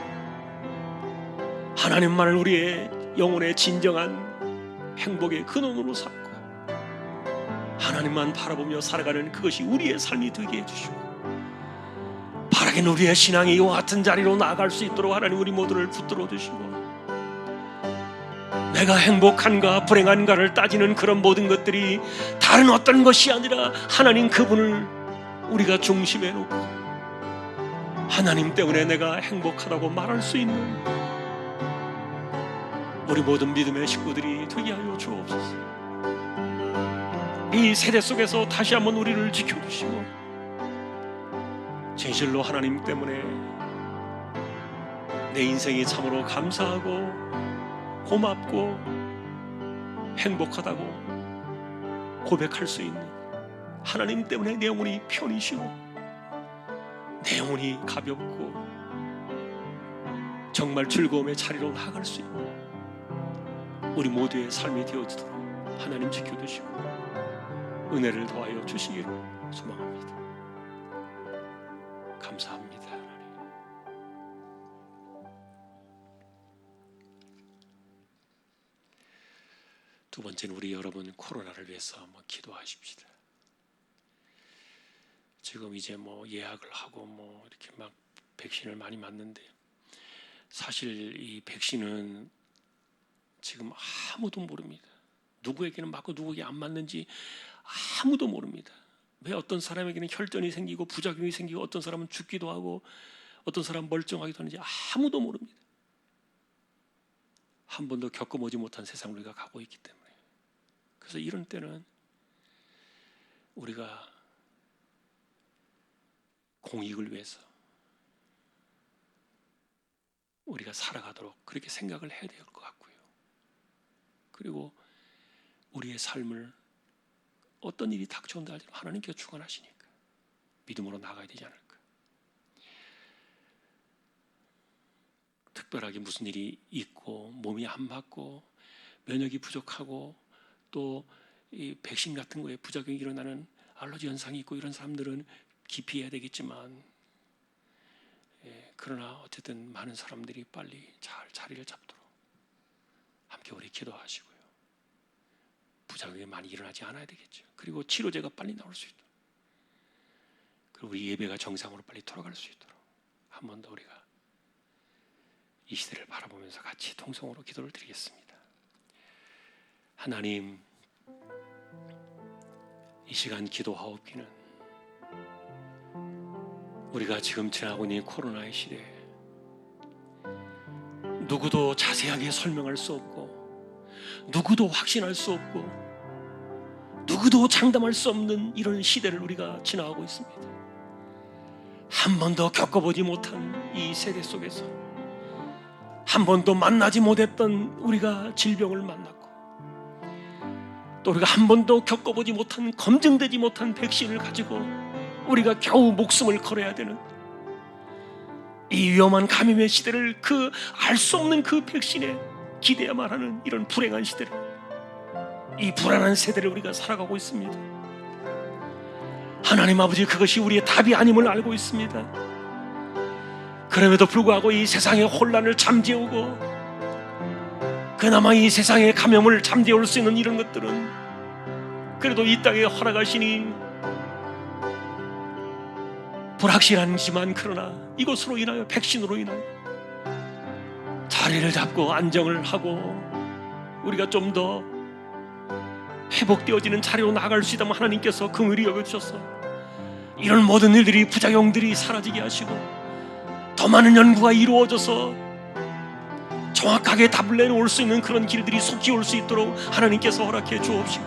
하나님만을 우리의 영혼의 진정한 행복의 근원으로 삼고 하나님만 바라보며 살아가는 그것이 우리의 삶이 되게 해주시고, 바라긴 우리의 신앙이 이와 같은 자리로 나아갈 수 있도록 하나님 우리 모두를 붙들어 주시고, 내가 행복한가 불행한가를 따지는 그런 모든 것들이 다른 어떤 것이 아니라 하나님 그분을 우리가 중심에 놓고 하나님 때문에 내가 행복하다고 말할 수 있는 우리 모든 믿음의 식구들이 되게 하여 주옵소서. 이 세대 속에서 다시 한번 우리를 지켜주시고, 진실로 하나님 때문에 내 인생이 참으로 감사하고 고맙고 행복하다고 고백할 수 있는, 하나님 때문에 내 영혼이 편히 쉬고 내 영혼이 가볍고 정말 즐거움의 자리로 나아갈 수 있는 우리 모두의 삶이 되어지도록 하나님 지켜주시고 은혜를 더하여 주시기를 소망합니다. 감사합니다. 두 번째는 우리 여러분 코로나를 위해서 한번 기도하십시다. 지금 이제 뭐 예약을 하고 뭐 이렇게 막 백신을 많이 맞는데, 사실 이 백신은 지금 아무도 모릅니다. 누구에게는 맞고 누구에게 안 맞는지 아무도 모릅니다. 왜 어떤 사람에게는 혈전이 생기고 부작용이 생기고 어떤 사람은 죽기도 하고 어떤 사람은 멀쩡하기도 하는지 아무도 모릅니다. 한 번도 겪어보지 못한 세상을 우리가 가고 있기 때문에, 그래서 이런 때는 우리가 공익을 위해서 우리가 살아가도록 그렇게 생각을 해야 될 것 같고요. 그리고 우리의 삶을 어떤 일이 닥쳐온다 할지라도 하나님께서 주관하시니까 믿음으로 나가야 되지 않을까. 특별하게 무슨 일이 있고 몸이 안 맞고 면역이 부족하고 또 이 백신 같은 거에 부작용이 일어나는 알러지 현상이 있고 이런 사람들은 기피해야 되겠지만, 그러나 어쨌든 많은 사람들이 빨리 잘 자리를 잡도록 함께 우리 기도하시고요. 부작용이 많이 일어나지 않아야 되겠죠. 그리고 치료제가 빨리 나올 수 있도록, 그리고 우리 예배가 정상으로 빨리 돌아갈 수 있도록 한 번 더 우리가 이 시대를 바라보면서 같이 통성으로 기도를 드리겠습니다. 하나님, 이 시간 기도하옵기는 우리가 지금 지나고 있는 코로나의 시대에 누구도 자세하게 설명할 수 없고 누구도 확신할 수 없고 누구도 장담할 수 없는 이런 시대를 우리가 지나가고 있습니다. 한 번도 겪어보지 못한 이 세대 속에서 한 번도 만나지 못했던 우리가 질병을 만났고, 또 우리가 한 번도 겪어보지 못한, 검증되지 못한 백신을 가지고 우리가 겨우 목숨을 걸어야 되는 이 위험한 감염의 시대를, 그 알 수 없는 그 백신에 기대야만 하는 이런 불행한 시대를, 이 불안한 세대를 우리가 살아가고 있습니다. 하나님 아버지, 그것이 우리의 답이 아님을 알고 있습니다. 그럼에도 불구하고 이 세상의 혼란을 잠재우고 그나마 이 세상의 감염을 잠재울 수 있는 이런 것들은 그래도 이 땅에 허락하시니 불확실하지만, 그러나 이것으로 인하여, 백신으로 인하여 자리를 잡고 안정을 하고 우리가 좀 더 회복되어지는 자리로 나아갈 수 있다면 하나님께서 긍휼히 여겨주셔서 이런 모든 일들이, 부작용들이 사라지게 하시고 더 많은 연구가 이루어져서 정확하게 답을 내놓을 수 있는 그런 길들이 속히 올 수 있도록 하나님께서 허락해 주옵시고,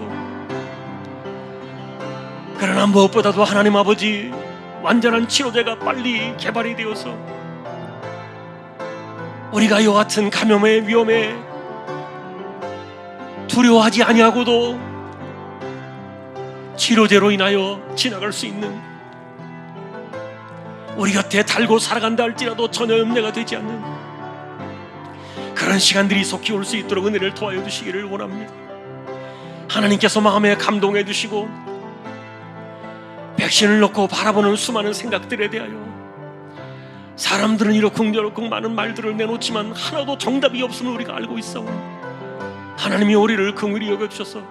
그러나 무엇보다도 하나님 아버지, 완전한 치료제가 빨리 개발이 되어서 우리가 이와 같은 감염의 위험에 두려워하지 아니하고도 치료제로 인하여 지나갈 수 있는, 우리 곁에 달고 살아간다 할지라도 전혀 염려가 되지 않는 그런 시간들이 속히 올 수 있도록 은혜를 도와여 주시기를 원합니다. 하나님께서 마음에 감동해 주시고 백신을 놓고 바라보는 수많은 생각들에 대하여 사람들은 이렇쿵 저렇쿵 많은 말들을 내놓지만 하나도 정답이 없음을 우리가 알고 있사오니 하나님이 우리를 긍휼히 여겨주셔서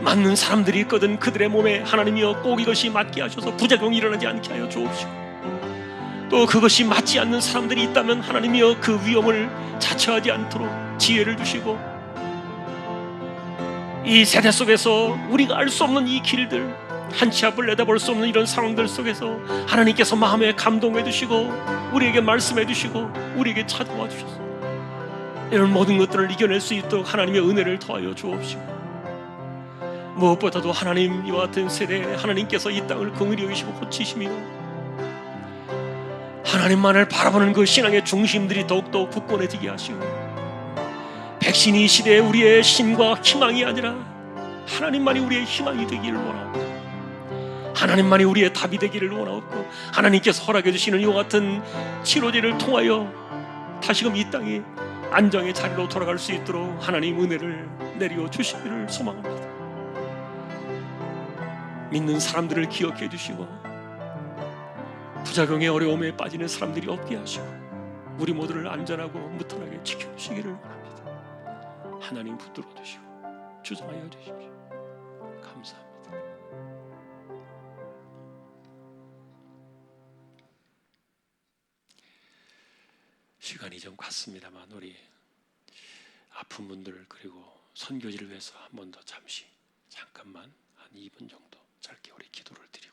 맞는 사람들이 있거든 그들의 몸에 하나님이여 꼭 이것이 맞게 하셔서 부작용이 일어나지 않게 하여 주옵시고, 또 그것이 맞지 않는 사람들이 있다면 하나님이여 그 위험을 자처하지 않도록 지혜를 주시고, 이 세대 속에서 우리가 알 수 없는 이 길들, 한 치 앞을 내다볼 수 없는 이런 상황들 속에서 하나님께서 마음에 감동해 주시고 우리에게 말씀해 주시고 우리에게 찾아와 주셔서 이런 모든 것들을 이겨낼 수 있도록 하나님의 은혜를 더하여 주옵시고, 무엇보다도 하나님, 이와 같은 세대에 하나님께서 이 땅을 긍휼히 여기시고 고치시며 하나님만을 바라보는 그 신앙의 중심들이 더욱더 굳건해지게 하시고, 백신이 이 시대에 우리의 힘과 희망이 아니라 하나님만이 우리의 희망이 되기를 원하고 하나님만이 우리의 답이 되기를 원하고, 하나님께서 허락해 주시는 이와 같은 치료제를 통하여 다시금 이 땅이 안정의 자리로 돌아갈 수 있도록 하나님 은혜를 내려 주시기를 소망합니다. 믿는 사람들을 기억해 주시고 부작용의 어려움에 빠지는 사람들이 없게 하시고 우리 모두를 안전하고 무탈하게 지켜주시기를 원합니다. 하나님 붙들어 주시고 주장하여 주십시오. 감사합니다. 시간이 좀 갔습니다만 우리 아픈 분들 그리고 선교지를 위해서 한 번 더 잠깐만 한 2분 정도 짧게 우리 기도를 드리고,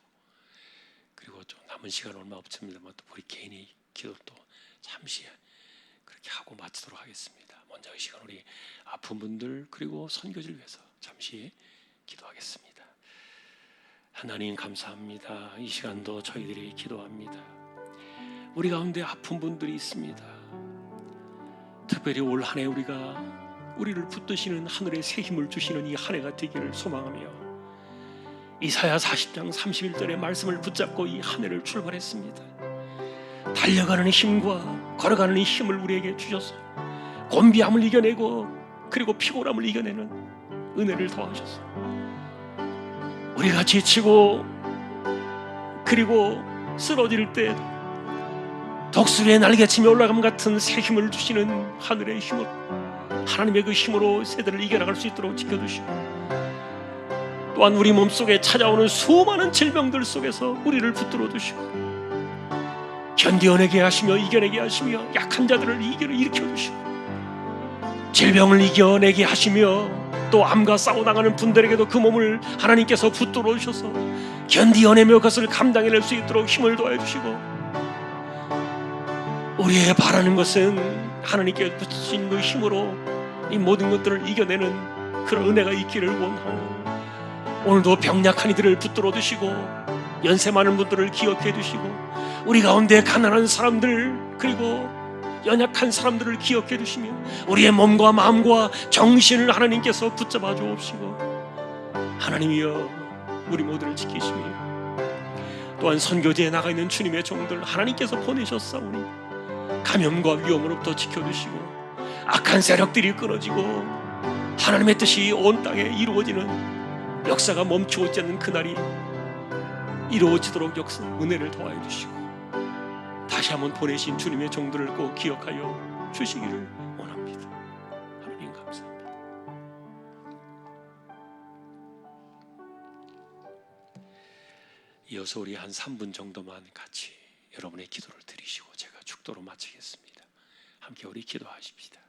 그리고 좀 남은 시간 얼마 없습니다만 또 우리 개인의 기도를 또 잠시 그렇게 하고 마치도록 하겠습니다. 먼저 이 시간 우리 아픈 분들 그리고 선교지를 위해서 잠시 기도하겠습니다. 하나님 감사합니다. 이 시간도 저희들이 기도합니다. 우리 가운데 아픈 분들이 있습니다. 특별히 올 한 해 우리를 붙드시는 하늘의 새 힘을 주시는 이 한 해가 되기를 소망하며 이사야 40장 31절의 말씀을 붙잡고 이 한 해를 출발했습니다. 달려가는 힘과 걸어가는 힘을 우리에게 주셔서 곤비함을 이겨내고 그리고 피곤함을 이겨내는 은혜를 더하셔서 우리가 지치고 그리고 쓰러질 때 독수리의 날개치며 올라감 같은 새 힘을 주시는 하늘의 힘으로, 하나님의 그 힘으로 세대를 이겨나갈 수 있도록 지켜주시고, 또한 우리 몸속에 찾아오는 수많은 질병들 속에서 우리를 붙들어 주시고 견디어내게 하시며 이겨내게 하시며 약한 자들을 일으켜 주시고 질병을 이겨내게 하시며 또 암과 싸워나가는 분들에게도 그 몸을 하나님께서 붙들어 주셔서 견디어내며 그것을 감당해낼 수 있도록 힘을 더해 주시고, 우리의 바라는 것은 하나님께 주신 그 힘으로 이 모든 것들을 이겨내는 그런 은혜가 있기를 원하고, 오늘도 병약한 이들을 붙들어 주시고 연세 많은 분들을 기억해 주시고 우리 가운데 가난한 사람들 그리고 연약한 사람들을 기억해 주시며 우리의 몸과 마음과 정신을 하나님께서 붙잡아 주옵시고, 하나님이여 우리 모두를 지키시며 또한 선교지에 나가 있는 주님의 종들 하나님께서 보내셨사오니 감염과 위험으로부터 지켜주시고 악한 세력들이 끊어지고 하나님의 뜻이 온 땅에 이루어지는 역사가 멈추어 있지 않는 그날이 이루어지도록 은혜를 더하여 주시고 다시 한번 보내신 주님의 종들을 꼭 기억하여 주시기를 원합니다. 하나님 감사합니다. 이어서 우리 한 3분 정도만 같이 여러분의 기도를 드리시고 제가 축도로 마치겠습니다. 함께 우리 기도하십시다.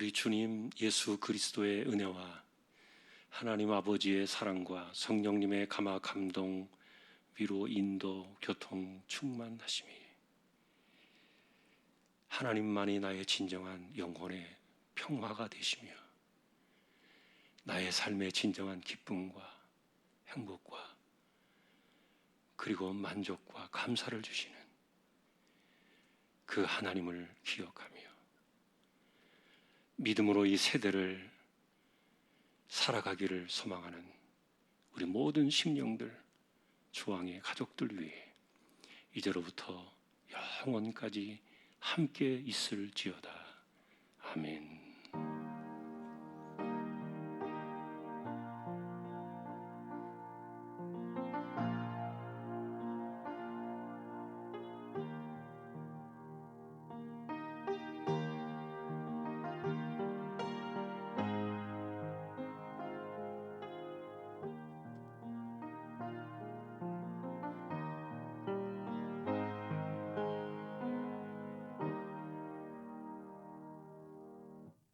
우리 주님 예수 그리스도의 은혜와 하나님 아버지의 사랑과 성령님의 감화 감동, 위로, 인도, 교통, 충만하심이 하나님만이 나의 진정한 영혼의 평화가 되시며 나의 삶의 진정한 기쁨과 행복과 그리고 만족과 감사를 주시는 그 하나님을 기억하며 믿음으로 이 세대를 살아가기를 소망하는 우리 모든 심령들, 주왕의 가족들 위해 이제로부터 영원까지 함께 있을지어다. 아멘.